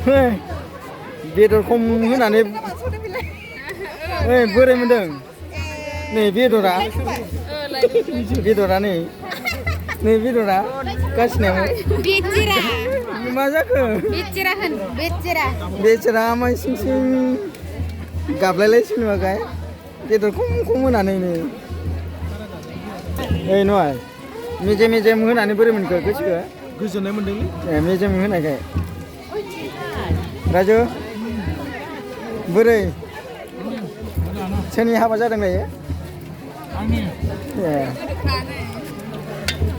बेदर खम होनानै बोरै मोनदों नै बेदरा नै बेदरा गासिनाव मा जाखो बेचेरा माइ सिं सिं गाबलायलायसिगोन नुवाखै बेदर खम होनानै नै नङा मेजेम होनानै बोरै मोनखो गोसोखो गोजोननाय मोनदोंलै मेजेम होनायखाय राजु बोरै सोरनि हाबा जादों दायो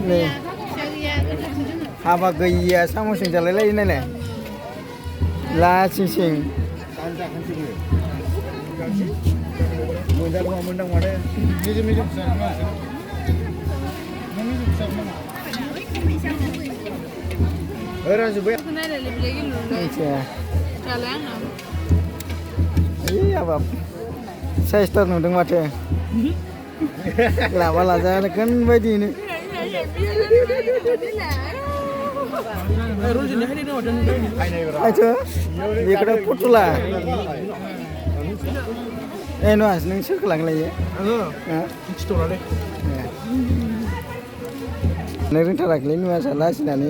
नै हाबा गैया साम'सिं जालायलायो नालाय लासिं सिं मोनदां माथो मेजेम राजुबाय हाबाब साइसथार नुदों माथो लाबा लाजागोन बायदिनो बेखौथ' फट'ला नङा नों सोरखौ लांलायो नों रोंथाराखैलै नुवा लासिनानै